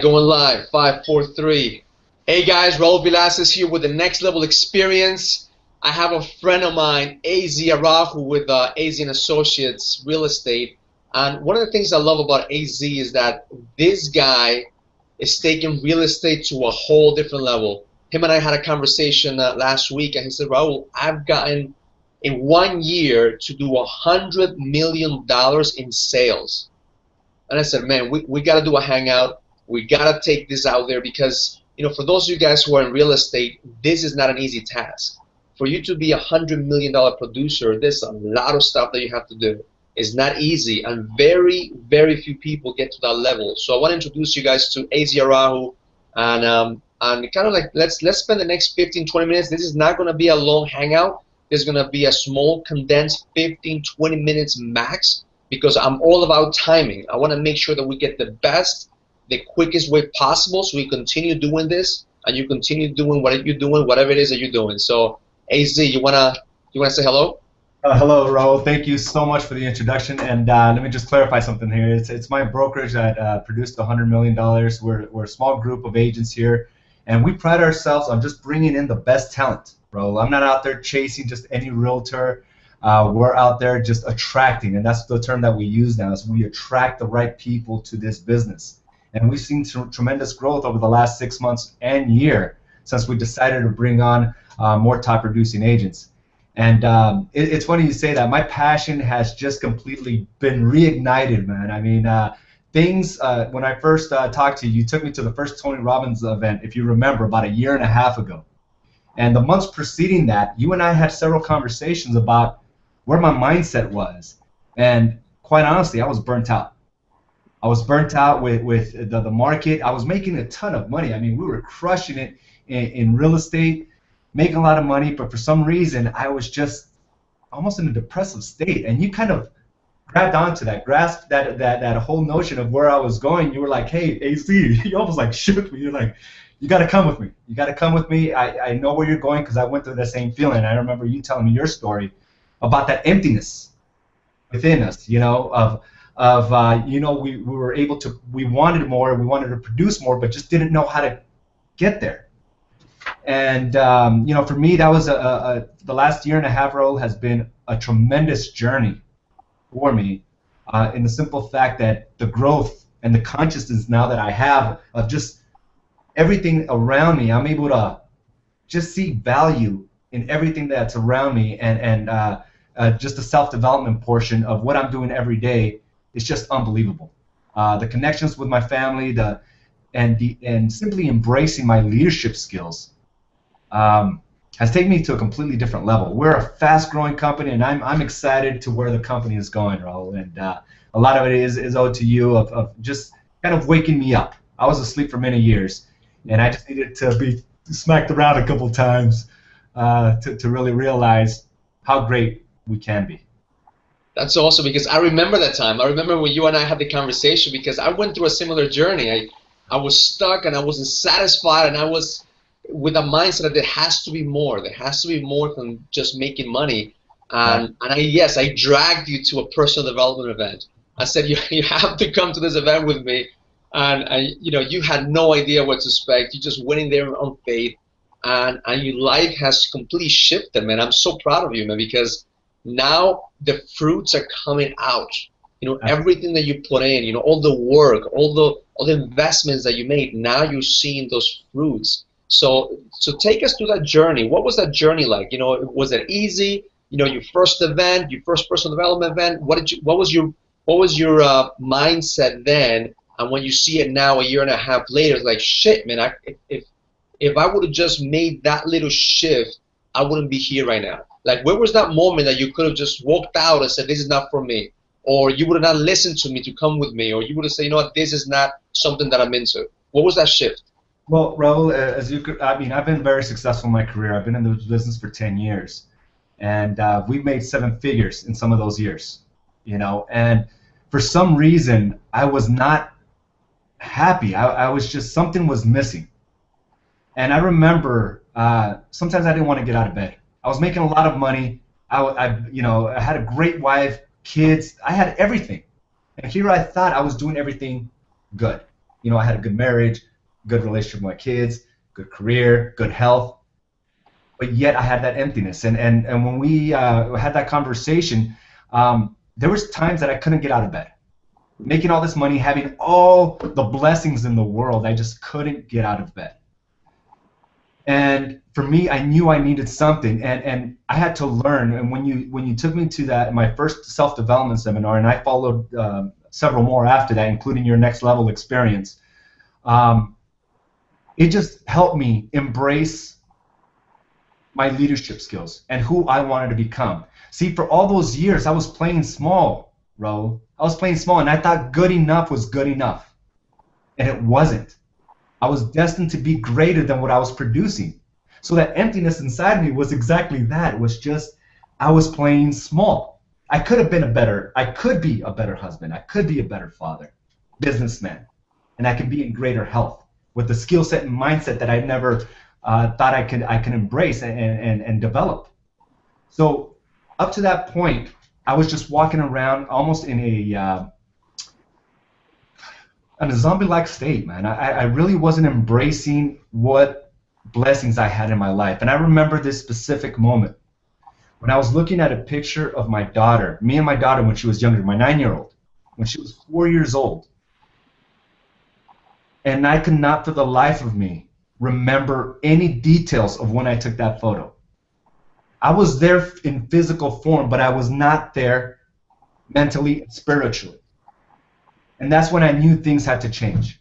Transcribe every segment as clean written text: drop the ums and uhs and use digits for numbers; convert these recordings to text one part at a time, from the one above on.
Going live, 5, 4, 3. Hey guys, Raul Velasquez here with the Next Level Experience. I have a friend of mine, AZ Araujo with AZ and Associates Real Estate. And one of the things I love about AZ is that this guy is taking real estate to a whole different level. Him and I had a conversation last week, and he said, Raul, I've gotten in 1 year to do $100 million in sales. And I said, man, we got to do a hangout. We got to take this out there because, for those of you guys who are in real estate, this is not an easy task. For you to be $100 million producer, there's a lot of stuff that you have to do. It's not easy, and very, very few people get to that level. So I want to introduce you guys to AZ Araujo, and kind of like let's spend the next 15, 20 minutes. This is not going to be a long hangout. This is going to be a small, condensed 15, 20 minutes max, because I'm all about timing. I want to make sure that we get the best, the quickest way possible, so we continue doing this, and you continue doing what you're doing, whatever it is that you're doing. So, AZ, you wanna say hello? Hello, Raul. Thank you so much for the introduction. And let me just clarify something here. It's my brokerage that produced $100 million. We're a small group of agents here, and we pride ourselves on just bringing in the best talent, Raul. I'm not out there chasing just any realtor. We're out there just attracting, and that's the term that we use now, is we attract the right people to this business. And we've seen tremendous growth over the last 6 months and year since we decided to bring on more top-producing agents. And it's funny you say that. My passion has just completely been reignited, man. I mean, when I first talked to you, you took me to the first Tony Robbins event, if you remember, about 1.5 years ago. And the months preceding that, you and I had several conversations about where my mindset was. And quite honestly, I was burnt out. I was burnt out with the market. I was making a ton of money. I mean, we were crushing it in real estate, making a lot of money, but for some reason, I was just almost in a depressive state. And you kind of grabbed onto that, grasped that whole notion of where I was going. You were like, hey, AC, you almost like shook me. You're like, you got to come with me. You got to come with me. I know where you're going because I went through the same feeling. I remember you telling me your story about that emptiness within us, we were able to, we wanted more, we wanted to produce more, but just didn't know how to get there. And for me, that was the last 1.5 years has been a tremendous journey for me, in the simple fact that the growth and the consciousness now that I have of just everything around me, I'm able to just see value in everything that's around me, and just the self-development portion of what I'm doing every day is just unbelievable. The connections with my family, and simply embracing my leadership skills has taken me to a completely different level. We're a fast-growing company, and I'm excited to where the company is going, Raul. And a lot of it is owed to you of just kind of waking me up. I was asleep for many years, and I just needed to be smacked around a couple times to really realize how great we can be. That's awesome, because I remember that time. I remember when you and I had the conversation, because I went through a similar journey. I was stuck, and I wasn't satisfied, and I was with a mindset that there has to be more. There has to be more than just making money. And I dragged you to a personal development event. I said, you have to come to this event with me. And you had no idea what to expect. You just went in there on faith, and your life has completely shifted, man. I'm so proud of you, man, because now the fruits are coming out. Everything that you put in, all the work, all the investments that you made, now you're seeing those fruits. So take us through that journey. What was that journey like? Was it easy? Your first event, your first personal development event. What was your mindset then? And when you see it now, 1.5 years later, it's like, shit, man. If I would have just made that little shift, I wouldn't be here right now. Like, where was that moment that you could have just walked out and said, this is not for me? Or you would have not listened to me to come with me? Or you would have said, you know what, this is not something that I'm into? What was that shift? Well, Raul, I've been very successful in my career. I've been in the business for 10 years. And we've made 7 figures in some of those years. And for some reason, I was not happy. I was just, something was missing. And I remember sometimes I didn't want to get out of bed. I was making a lot of money. I had a great wife, kids. I had everything. And here I thought I was doing everything good. You know, I had a good marriage, good relationship with my kids, good career, good health, but yet I had that emptiness. And when we had that conversation, there was times that I couldn't get out of bed. Making all this money, having all the blessings in the world, I just couldn't get out of bed. And for me, I knew I needed something, and I had to learn. And when you took me to that, my first self-development seminar, and I followed several more after that, including your next level experience, it just helped me embrace my leadership skills and who I wanted to become. See, for all those years, I was playing small, Raul. I was playing small, and I thought good enough was good enough, and it wasn't. I was destined to be greater than what I was producing. So that emptiness inside me was exactly that. It was just, I was playing small. I could be a better husband. I could be a better father, businessman, and I could be in greater health with the skill set and mindset that I never thought I could embrace and develop. So up to that point, I was just walking around almost in a zombie-like state, man. I really wasn't embracing what blessings I had in my life. And I remember this specific moment when I was looking at a picture of my daughter, me and my daughter when she was younger, my 9-year-old, when she was 4 years old. And I could not for the life of me remember any details of when I took that photo. I was there in physical form, but I was not there mentally and spiritually. And that's when I knew things had to change.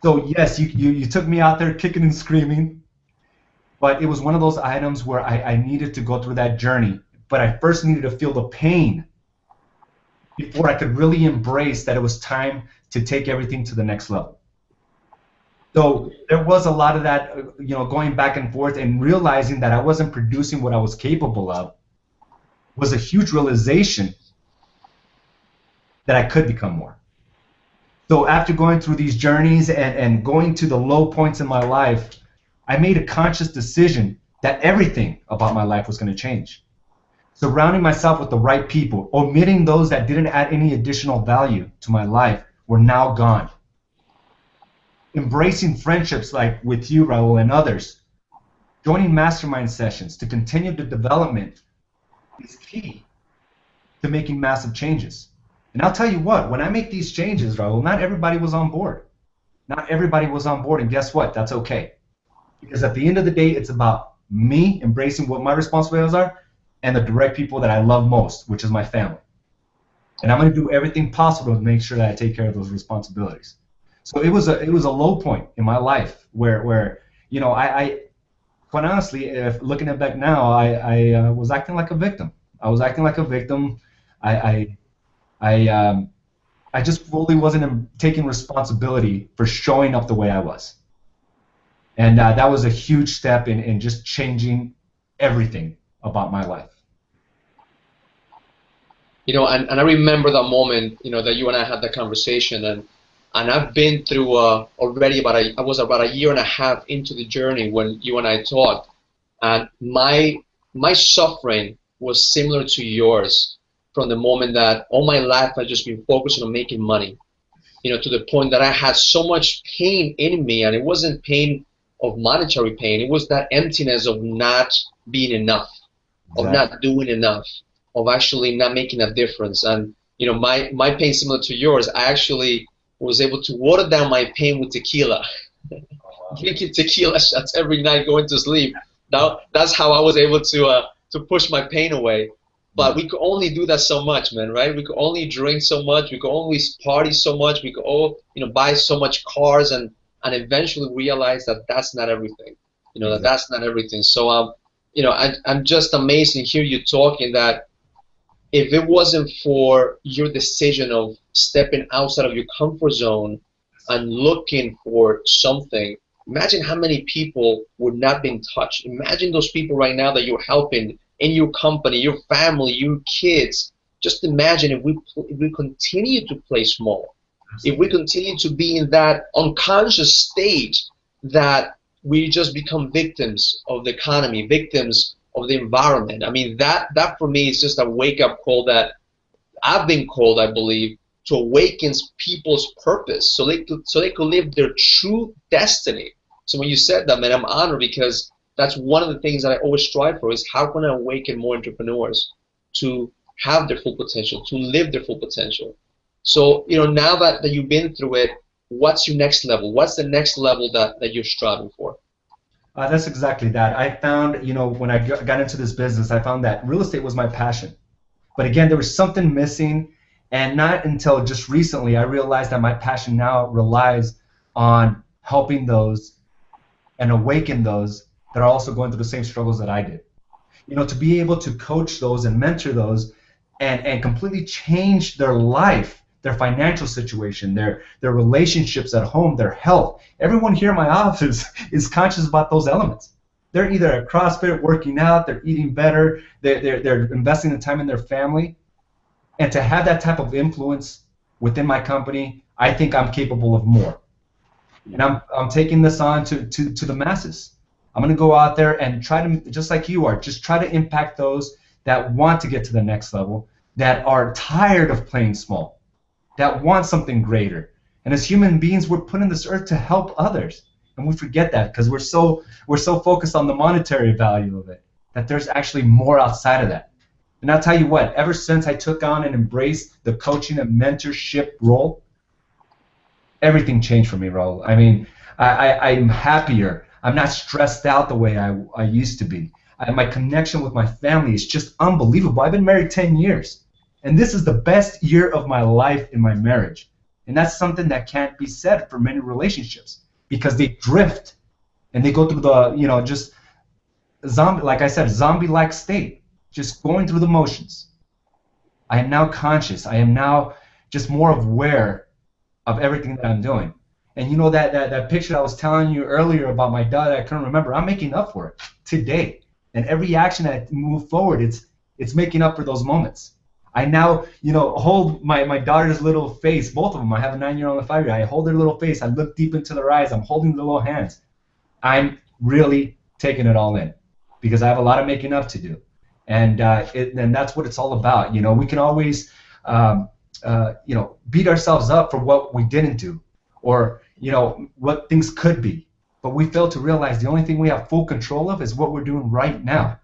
So yes, you took me out there kicking and screaming, but it was one of those items where I needed to go through that journey. But I first needed to feel the pain before I could really embrace that it was time to take everything to the next level. So there was a lot of that, going back and forth and realizing that I wasn't producing what I was capable of was a huge realization that I could become more. So after going through these journeys and going to the low points in my life, I made a conscious decision that everything about my life was going to change. Surrounding myself with the right people, omitting those that didn't add any additional value to my life, were now gone. Embracing friendships like with you, Raul, and others. Joining mastermind sessions to continue the development is key to making massive changes. And I'll tell you what, when I make these changes, Raul, not everybody was on board. Not everybody was on board, and guess what? That's okay. Because at the end of the day, it's about me embracing what my responsibilities are and the direct people that I love most, which is my family. And I'm going to do everything possible to make sure that I take care of those responsibilities. So it was a low point in my life where I quite honestly, if looking at back now, I was acting like a victim. I was acting like a victim. I just fully wasn't taking responsibility for showing up the way I was. And that was a huge step in just changing everything about my life. And I remember that moment, that you and I had that conversation, and I've been through already I was about a year and a half into the journey when you and I talked, and my suffering was similar to yours from the moment that all my life I've just been focused on making money, to the point that I had so much pain in me, and it wasn't pain of monetary pain, it was that emptiness of not being enough, of not doing enough, of actually not making a difference. And my pain similar to yours, I actually was able to water down my pain with tequila. Drinking tequila shots every night going to sleep. Now that's how I was able to push my pain away. But we could only do that so much, man, right? We could only drink so much, we could only party so much, we could all buy so much cars, and eventually realize that that's not everything. That's not everything. So I'm just amazed to hear you talking that if it wasn't for your decision of stepping outside of your comfort zone and looking for something, imagine how many people would not be in touch. Imagine those people right now that you're helping in your company, your family, your kids. Just imagine if we continue to play small, if we continue to be in that unconscious stage that we just become victims of the economy, victims of the environment. I mean, that for me is just a wake-up call that I've been called, I believe, to awaken people's purpose so they could live their true destiny. So when you said that, man, I'm honored, because that's one of the things that I always strive for, is how can I awaken more entrepreneurs to have their full potential, to live their full potential. So, now that you've been through it, what's your next level? What's the next level that you're striving for? That's exactly that. I found, when I got into this business, I found that real estate was my passion. But again, there was something missing, and not until just recently I realized that my passion now relies on helping those and awaken those that are also going through the same struggles that I did. To be able to coach those and mentor those and completely change their life, their financial situation, their relationships at home, their health. Everyone here in my office is conscious about those elements. They're either at CrossFit, working out, they're eating better, they're investing the time in their family. And to have that type of influence within my company, I think I'm capable of more. And I'm taking this on to the masses. I'm going to go out there and try to, just like you are, just try to impact those that want to get to the next level, that are tired of playing small, that want something greater. And as human beings, we're put on this earth to help others. And we forget that because we're so focused on the monetary value of it, that there's actually more outside of that. And I'll tell you what, ever since I took on and embraced the coaching and mentorship role, everything changed for me, Raul. I mean, I'm happier. I'm not stressed out the way I used to be. My connection with my family is just unbelievable. I've been married 10 years, and this is the best year of my life in my marriage. And that's something that can't be said for many relationships, because they drift and they go through the, just zombie, like I said, zombie-like state, just going through the motions. I am now conscious. I am now just more aware of everything that I'm doing. And that picture I was telling you earlier about my daughter, I couldn't remember. I'm making up for it today. And every action I move forward, it's making up for those moments. I now, hold my daughter's little face, both of them. I have a 9-year-old and a 5-year-old. I hold their little face. I look deep into their eyes. I'm holding their little hands. I'm really taking it all in, because I have a lot of making up to do. And that's what it's all about. We can always, beat ourselves up for what we didn't do, or what things could be. But we fail to realize the only thing we have full control of is what we're doing right now.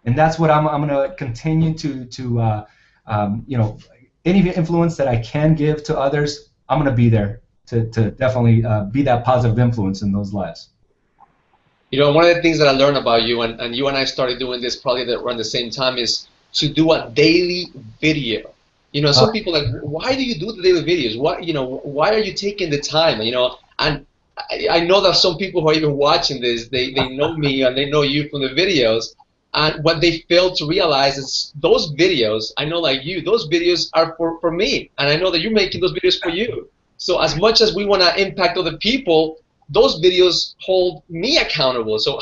And that's what I'm going to continue to any influence that I can give to others, I'm going to be there to definitely be that positive influence in those lives. One of the things that I learned about you, and you and I started doing this probably around the same time, is to do a daily video. Some people are like, why do you do the daily videos? Why are you taking the time? And I know that some people who are even watching this, they know me and they know you from the videos. And what they fail to realize is those videos, I know like you, those videos are for me. And I know that you're making those videos for you. So as much as we want to impact other people, those videos hold me accountable. So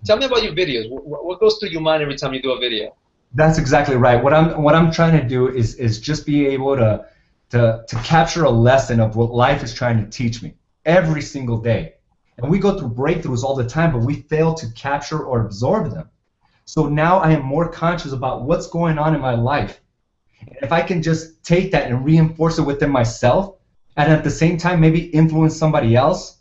tell me about your videos. What goes through your mind every time you do a video? That's exactly right. What I'm trying to do is just be able to capture a lesson of what life is trying to teach me every single day. And we go through breakthroughs all the time, but we fail to capture or absorb them. So now I am more conscious about what's going on in my life. And if I can just take that and reinforce it within myself, and at the same time maybe influence somebody else,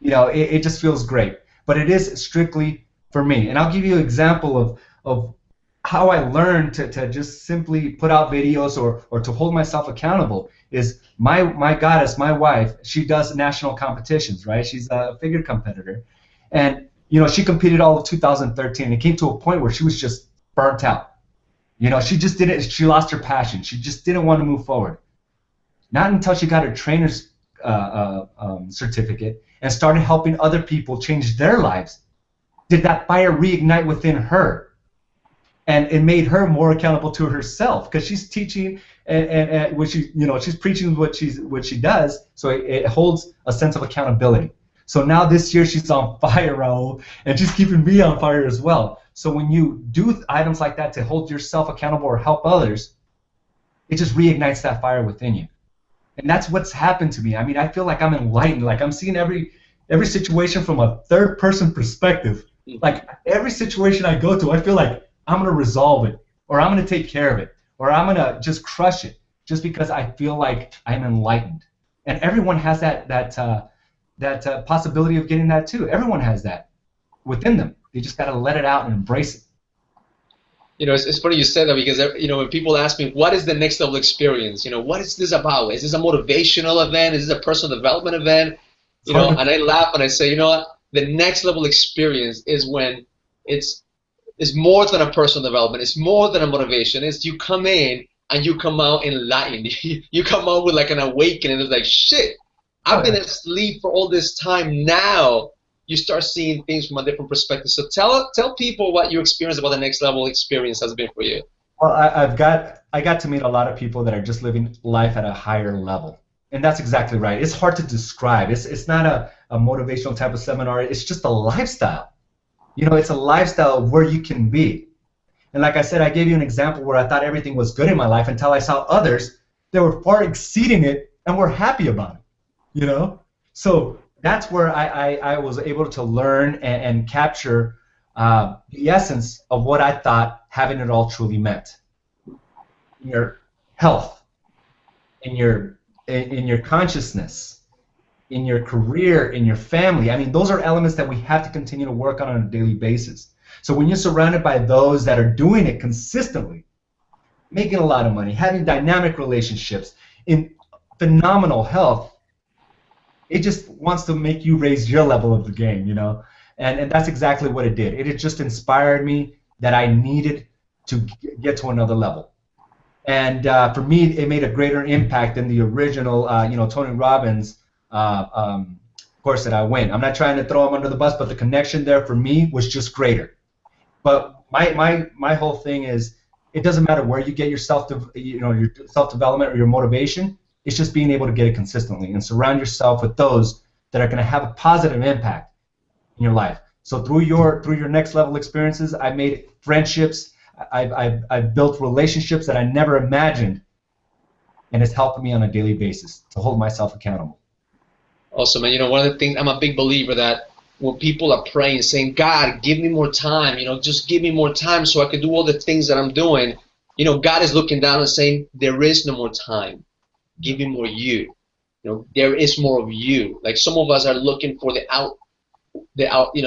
it just feels great. But it is strictly for me. And I'll give you an example of how I learned to just simply put out videos or to hold myself accountable. Is my goddess, my wife, she does national competitions, right? She's a figure competitor. And she competed all of 2013. It came to a point where she was just burnt out. She lost her passion. She just didn't want to move forward. Not until she got her trainer's certificate and started helping other people change their lives did that fire reignite within her. And it made her more accountable to herself, because she's teaching and what she's preaching what she does, so it holds a sense of accountability. So now this year she's on fire, Raul, and she's keeping me on fire as well. So when you do items like that to hold yourself accountable or help others, it just reignites that fire within you. And that's what's happened to me. I mean, I feel like I'm enlightened, like I'm seeing every situation from a third-person perspective. Like every situation I go to, I feel like I'm going to resolve it, or I'm going to take care of it, or I'm going to just crush it. just because I feel like I'm enlightened. And everyone has that possibility of getting that too. Everyone has that within them. They just got to let it out and embrace it. You know, it's funny you said that because, you know, when people ask me, what is the next level experience? You know, what is this about? Is this a motivational event? Is this a personal development event? You know, and I laugh and I say, you know what? The next level experience is when it's more than a personal development. It's more than a motivation. It's you come in and you come out enlightened. You come out with like an awakening. It's like, shit, I've been asleep for all this time. Now you start seeing things from a different perspective. So tell people what your experience about the next level experience has been for you. Well, I got to meet a lot of people that are just living life at a higher level. And that's exactly right. It's hard to describe. It's not a motivational type of seminar. It's just a lifestyle. You know, it's a lifestyle of where you can be. And like I said, I gave you an example where I thought everything was good in my life until I saw others that were far exceeding it and were happy about it. You know? So that's where I was able to learn and capture the essence of what I thought having it all truly meant. In your health, in your consciousness, in your career, in your family. I mean, those are elements that we have to continue to work on a daily basis. So when you're surrounded by those that are doing it consistently, making a lot of money, having dynamic relationships, in phenomenal health, it just wants to make you raise your level of the game, you know? And that's exactly what it did. It just inspired me that I needed to get to another level. And for me, it made a greater impact than the original, Tony Robbins course that I went. I'm not trying to throw him under the bus, but the connection there for me was just greater. But my whole thing is, it doesn't matter where you get your your self-development or your motivation. It's just being able to get it consistently and surround yourself with those that are going to have a positive impact in your life. So through your next level experiences, I made friendships. I've built relationships that I never imagined, and it's helping me on a daily basis to hold myself accountable. Awesome, and you know, one of the things, I'm a big believer that when people are praying, saying, God, give me more time, you know, just give me more time so I can do all the things that I'm doing, you know, God is looking down and saying, there is no more time. Give me more you. You know, there is more of you. Like some of us are looking for the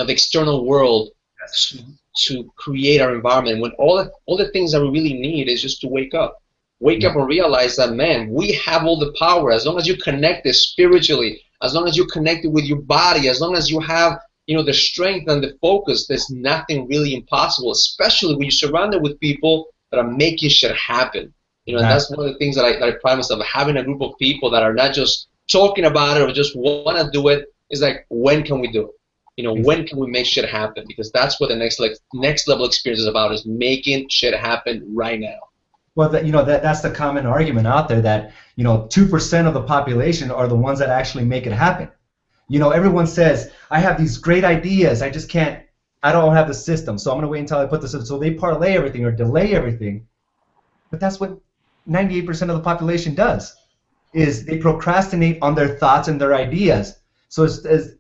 external world to create our environment, when all the things that we really need is just to wake up. Wake up and realize that, man, we have all the power. As long as you connect it spiritually, as long as you connect it with your body, as long as you have, you know, the strength and the focus, there's nothing really impossible, especially when you're surrounded with people that are making shit happen. You know, and that's one of the things that I pride myself, having a group of people that are not just talking about it or just want to do it. Is like, when can we do it? You know, when can we make shit happen? Because that's what the next level experience is about, is making shit happen right now. Well, that's the common argument out there, that 2% of the population are the ones that actually make it happen. You know, everyone says, I have these great ideas, I don't have the system, so I'm going to wait until I put this in. So they parlay everything or delay everything. But that's what 98% of the population does, is they procrastinate on their thoughts and their ideas. So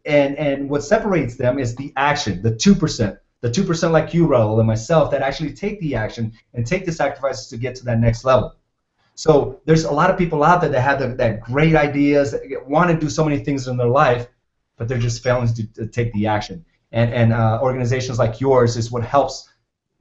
and what separates them is the action, the 2%. The 2% like you, Raul, and myself, that actually take the action and take the sacrifices to get to that next level. So there's a lot of people out there that have that great ideas, that want to do so many things in their life, but they're just failing to take the action. And organizations like yours is what helps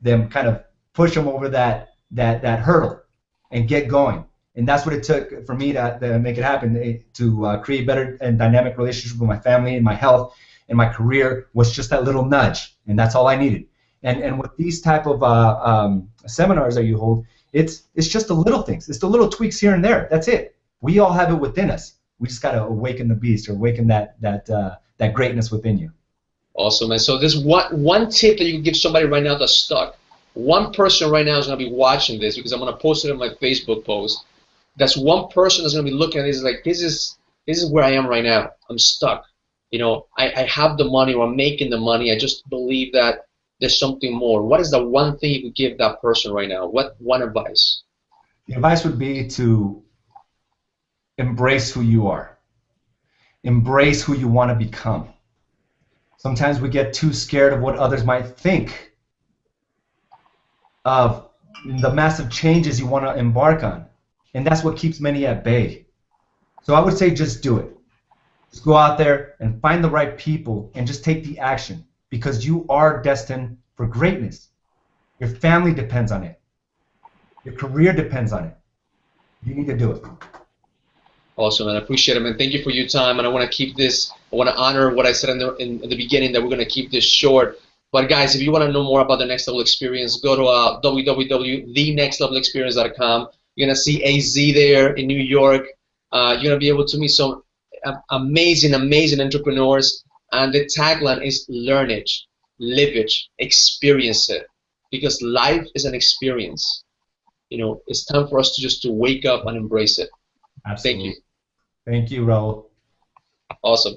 them kind of push them over that hurdle and get going. And that's what it took for me to make it happen, to create better and dynamic relationships with my family and my health. And my career was just that little nudge, and that's all I needed. And with these type of seminars that you hold, it's just the little things. It's the little tweaks here and there. That's it. We all have it within us. We just got to awaken the beast, or awaken that greatness within you. Awesome, man. So there's one tip that you can give somebody right now that's stuck. One person right now is going to be watching this, because I'm going to post it on my Facebook post. That's one person that's going to be looking at this like, this is where I am right now. I'm stuck. You know, I have the money, or I'm making the money. I just believe that there's something more. What is the one thing you could give that person right now? What one advice? The advice would be to embrace who you are. Embrace who you want to become. Sometimes we get too scared of what others might think, of the massive changes you want to embark on. and that's what keeps many at bay. So I would say just do it. Just go out there and find the right people and just take the action, because you are destined for greatness. Your family depends on it. Your career depends on it. You need to do it. Awesome, man. I appreciate it, man. Thank you for your time, and I want to keep this. I want to honor what I said in the beginning, that we're going to keep this short. But guys, if you want to know more about the Next Level Experience, go to www.thenextlevelexperience.com. You're going to see AZ there in New York. You're going to be able to meet some amazing entrepreneurs. And the tagline is learn it, live it, experience it. Because life is an experience. You know, it's time for us to just wake up and embrace it. Absolutely. Thank you. Thank you, Raul. Awesome.